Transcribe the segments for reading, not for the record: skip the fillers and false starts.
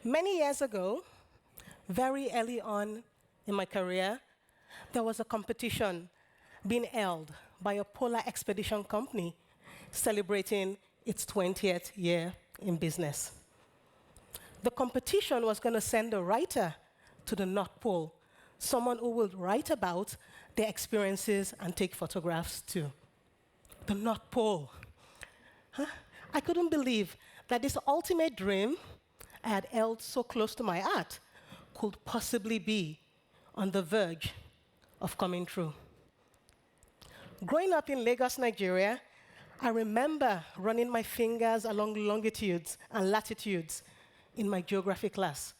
Many years ago, very early on in my career, there was a competition being held by a polar expedition company celebrating its 20th year in business. The competition was going to send a writer to the North Pole, someone who would write about their experiences and take photographs too. The North Pole. Huh? I couldn't believe that this ultimate dream I had held so close to my heart could possibly be on the verge of coming true. Growing up in Lagos, Nigeria, I remember running my fingers along longitudes and latitudes in my geography class,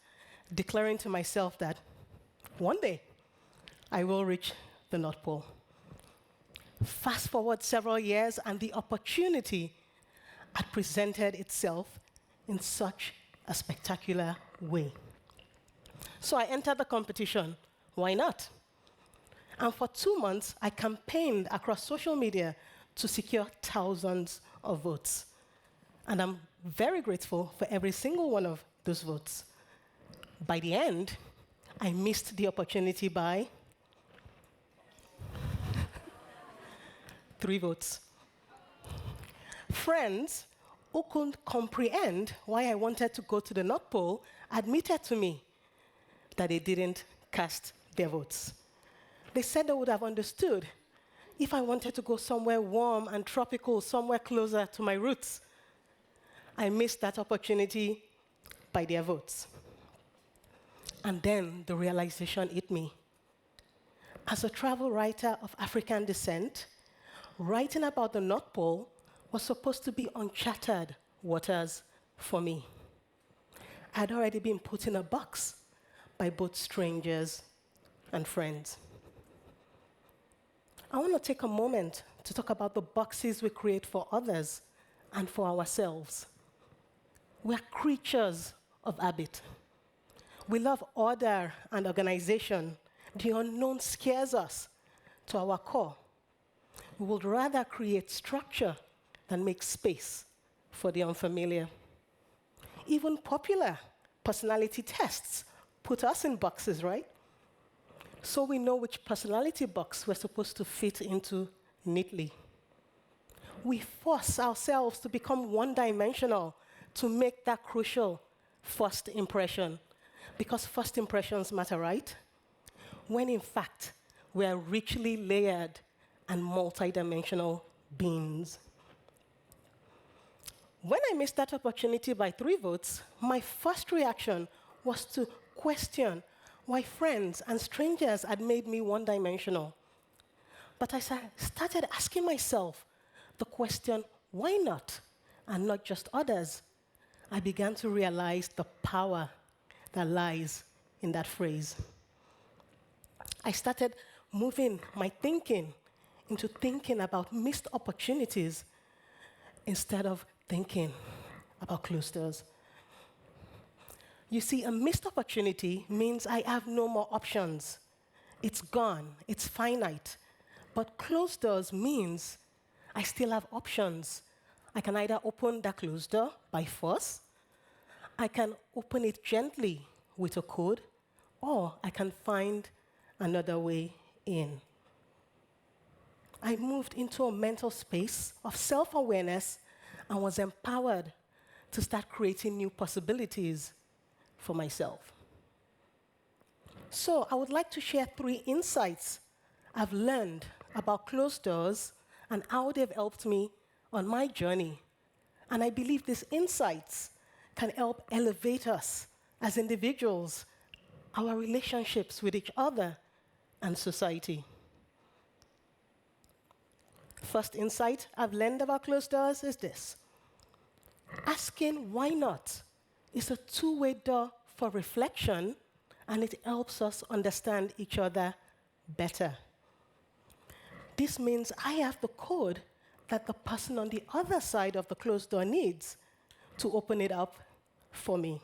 declaring to myself that one day I will reach the North Pole. Fast forward several years, and the opportunity had presented itself in such a spectacular way. So I entered the competition. Why not? And for 2 months, I campaigned across social media to secure thousands of votes. And I'm very grateful for every single one of those votes. By the end, I missed the opportunity by 3 votes. Friends who couldn't comprehend why I wanted to go to the North Pole admitted to me that they didn't cast their votes. They said they would have understood if I wanted to go somewhere warm and tropical, somewhere closer to my roots. I missed that opportunity by their votes. And then the realization hit me. As a travel writer of African descent, writing about the North Pole was supposed to be uncharted waters for me. I'd already been put in a box by both strangers and friends. I want to take a moment to talk about the boxes we create for others and for ourselves. We're creatures of habit. We love order and organization. The unknown scares us to our core. We would rather create structure than make space for the unfamiliar. Even popular personality tests put us in boxes, right? So we know which personality box we're supposed to fit into neatly. We force ourselves to become one-dimensional to make that crucial first impression, because first impressions matter, right? When in fact, we're richly layered and multidimensional beings. When I missed that opportunity by 3 votes, my first reaction was to question why friends and strangers had made me one-dimensional. But as I started asking myself the question, why not, and not just others, I began to realize the power that lies in that phrase. I started moving my thinking into thinking about missed opportunities instead of thinking about closed doors. You see, a missed opportunity means I have no more options. It's gone, it's finite. But closed doors means I still have options. I can either open that closed door by force, I can open it gently with a code, or I can find another way in. I moved into a mental space of self-awareness and was empowered to start creating new possibilities for myself. So I would like to share 3 insights I've learned about closed doors and how they've helped me on my journey. And I believe these insights can help elevate us as individuals, our relationships with each other, and society. First insight I've learned about closed doors is this. Asking why not is a 2-way door for reflection, and it helps us understand each other better. This means I have the code that the person on the other side of the closed door needs to open it up for me.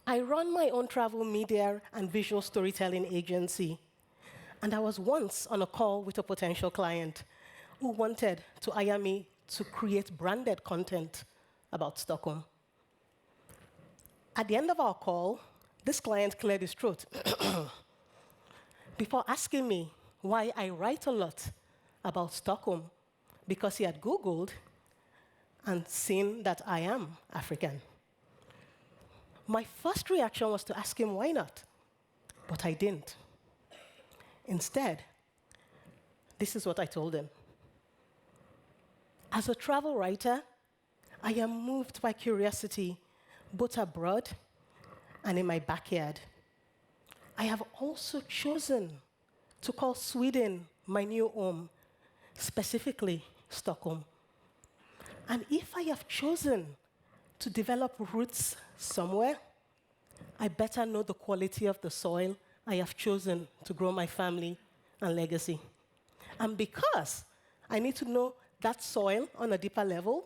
I run my own travel media and visual storytelling agency, And I was once on a call with a potential client who wanted to hire me to create branded content about Stockholm. At the end of our call, this client cleared his throat before asking me why I write a lot about Stockholm, because he had Googled and seen that I am African. My first reaction was to ask him why not, but I didn't. Instead, this is what I told him. As a travel writer, I am moved by curiosity, both abroad and in my backyard. I have also chosen to call Sweden my new home, specifically Stockholm. And if I have chosen to develop roots somewhere, I better know the quality of the soil I have chosen to grow my family and legacy. And because I need to know that soil on a deeper level,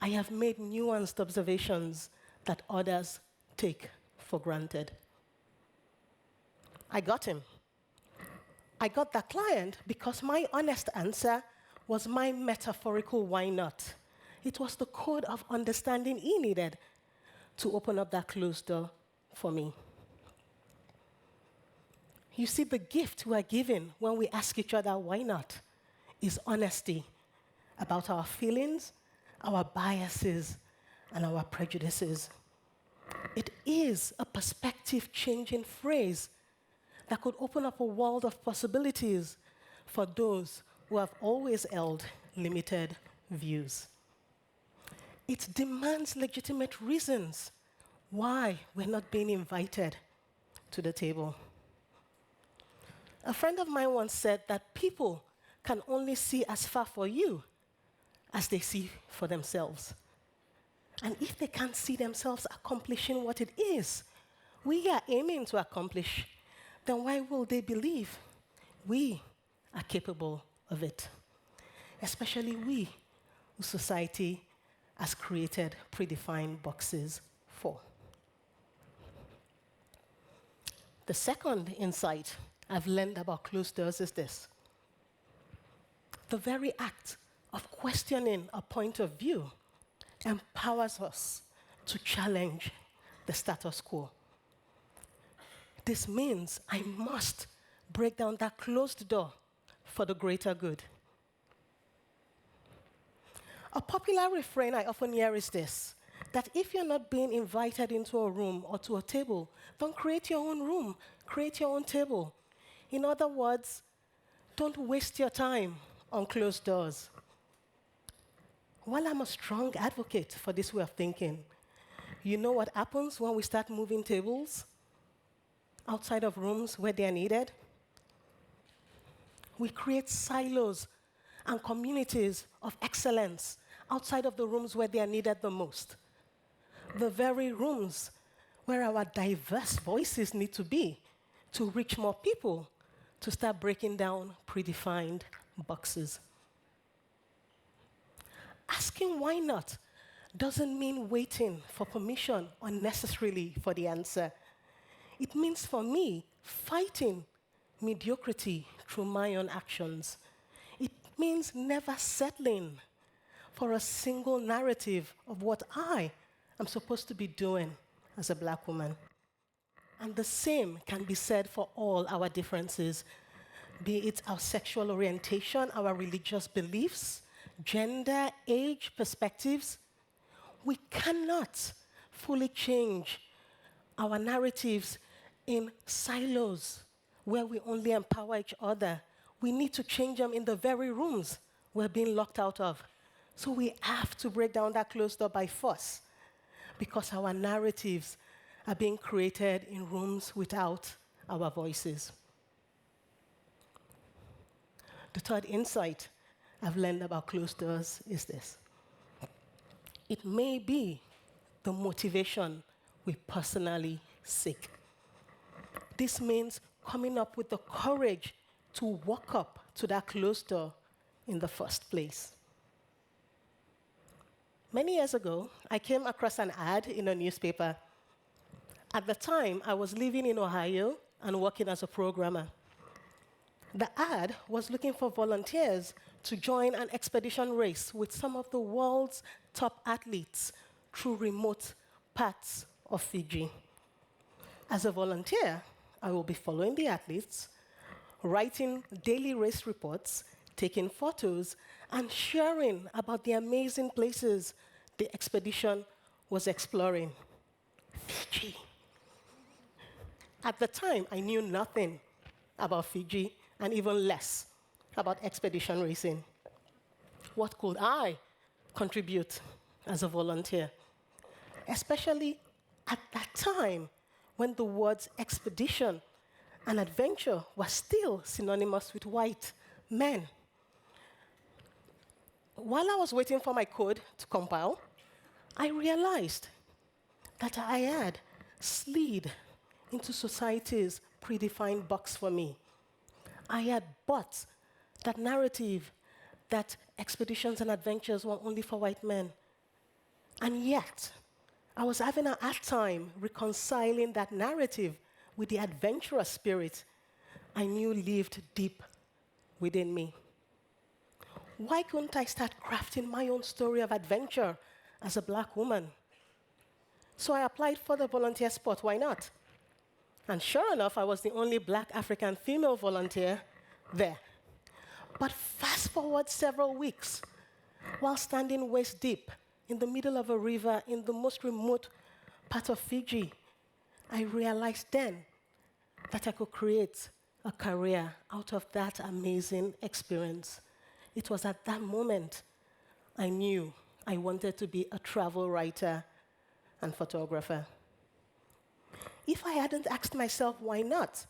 I have made nuanced observations that others take for granted. I got him. I got that client because my honest answer was my metaphorical why not. It was the code of understanding he needed to open up that closed door for me. You see, the gift we are given when we ask each other why not is honesty about our feelings, our biases, and our prejudices. It is a perspective-changing phrase that could open up a world of possibilities for those who have always held limited views. It demands legitimate reasons why we're not being invited to the table. A friend of mine once said that people can only see as far for you as they see for themselves. And if they can't see themselves accomplishing what it is we are aiming to accomplish, then why will they believe we are capable of it? Especially we, who society has created predefined boxes for. The second insight I've learned about closed doors is this. The very act of questioning a point of view empowers us to challenge the status quo. This means I must break down that closed door for the greater good. A popular refrain I often hear is this, that if you're not being invited into a room or to a table, don't create your own room, create your own table. In other words, don't waste your time on closed doors. While I'm a strong advocate for this way of thinking, you know what happens when we start moving tables outside of rooms where they are needed? We create silos and communities of excellence outside of the rooms where they are needed the most. The very rooms where our diverse voices need to be to reach more people, to start breaking down predefined boxes. Asking why not doesn't mean waiting for permission unnecessarily for the answer. It means, for me, fighting mediocrity through my own actions. It means never settling for a single narrative of what I am supposed to be doing as a Black woman. And the same can be said for all our differences, be it our sexual orientation, our religious beliefs, gender, age, perspectives. We cannot fully change our narratives in silos where we only empower each other. We need to change them in the very rooms we're being locked out of. So we have to break down that closed door by force, because our narratives are being created in rooms without our voices. The third insight I've learned about closed doors is this. It may be the motivation we personally seek. This means coming up with the courage to walk up to that closed door in the first place. Many years ago, I came across an ad in a newspaper. At the time, I was living in Ohio and working as a programmer. The ad was looking for volunteers to join an expedition race with some of the world's top athletes through remote parts of Fiji. As a volunteer, I will be following the athletes, writing daily race reports, taking photos, and sharing about the amazing places the expedition was exploring. Fiji. At the time, I knew nothing about Fiji and even less about expedition racing. What could I contribute as a volunteer? Especially at that time when the words expedition and adventure were still synonymous with white men. While I was waiting for my code to compile, I realized that I had slid into society's predefined box for me. I had bought that narrative that expeditions and adventures were only for white men. And yet, I was having a hard time reconciling that narrative with the adventurous spirit I knew lived deep within me. Why couldn't I start crafting my own story of adventure as a black woman? So I applied for the volunteer spot, why not? And sure enough, I was the only black African female volunteer there. But fast forward several weeks, while standing waist deep in the middle of a river in the most remote part of Fiji, I realized then that I could create a career out of that amazing experience. It was at that moment I knew I wanted to be a travel writer and photographer. If I hadn't asked myself why not,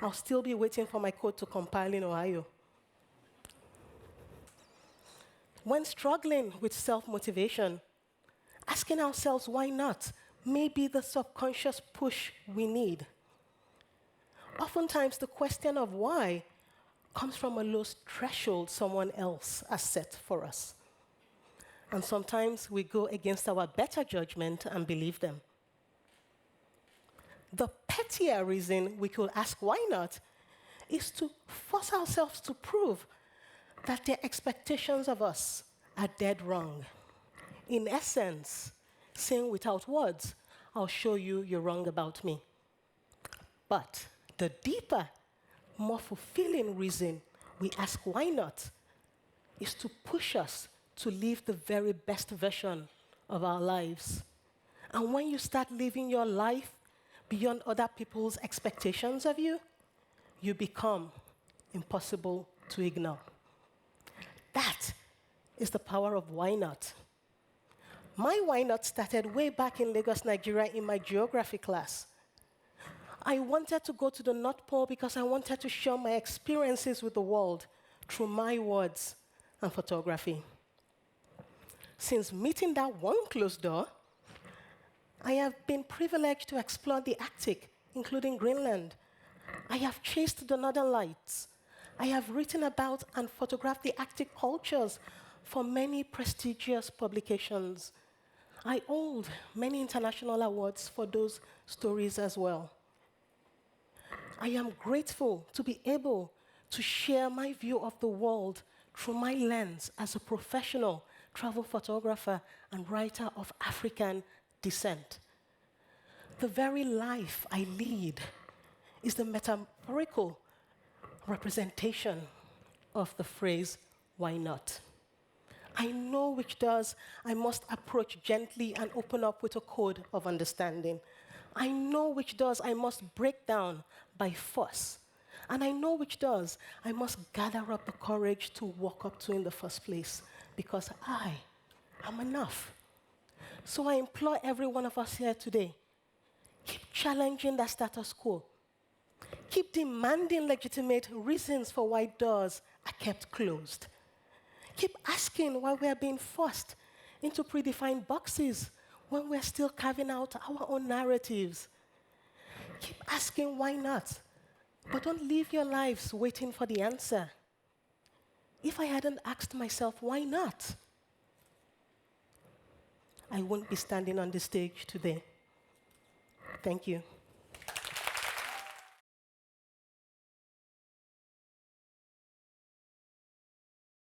I'll still be waiting for my code to compile in Ohio. When struggling with self-motivation, asking ourselves why not may be the subconscious push we need. Oftentimes, the question of why comes from a low threshold someone else has set for us. And sometimes we go against our better judgment and believe them. The pettier reason we could ask why not is to force ourselves to prove that their expectations of us are dead wrong. In essence, saying without words, I'll show you you're wrong about me. But the deeper, more fulfilling reason we ask why not is to push us to live the very best version of our lives. And when you start living your life beyond other people's expectations of you, you become impossible to ignore. That is the power of why not. My why not started way back in Lagos, Nigeria in my geography class. I wanted to go to the North Pole because I wanted to share my experiences with the world through my words and photography. Since meeting that one closed door, I have been privileged to explore the Arctic, including Greenland. I have chased the Northern Lights. I have written about and photographed the Arctic cultures for many prestigious publications. I hold many international awards for those stories as well. I am grateful to be able to share my view of the world through my lens as a professional travel photographer and writer of African descent. The very life I lead is the metaphorical representation of the phrase, why not? I know which doors I must approach gently and open up with a code of understanding. I know which doors I must break down by force. And I know which doors I must gather up the courage to walk up to in the first place, because I am enough. So I implore every one of us here today, keep challenging the status quo. Keep demanding legitimate reasons for why doors are kept closed. Keep asking why we are being forced into predefined boxes when we're still carving out our own narratives. Keep asking why not, but don't live your lives waiting for the answer. If I hadn't asked myself why not, I wouldn't be standing on the stage today. Thank you.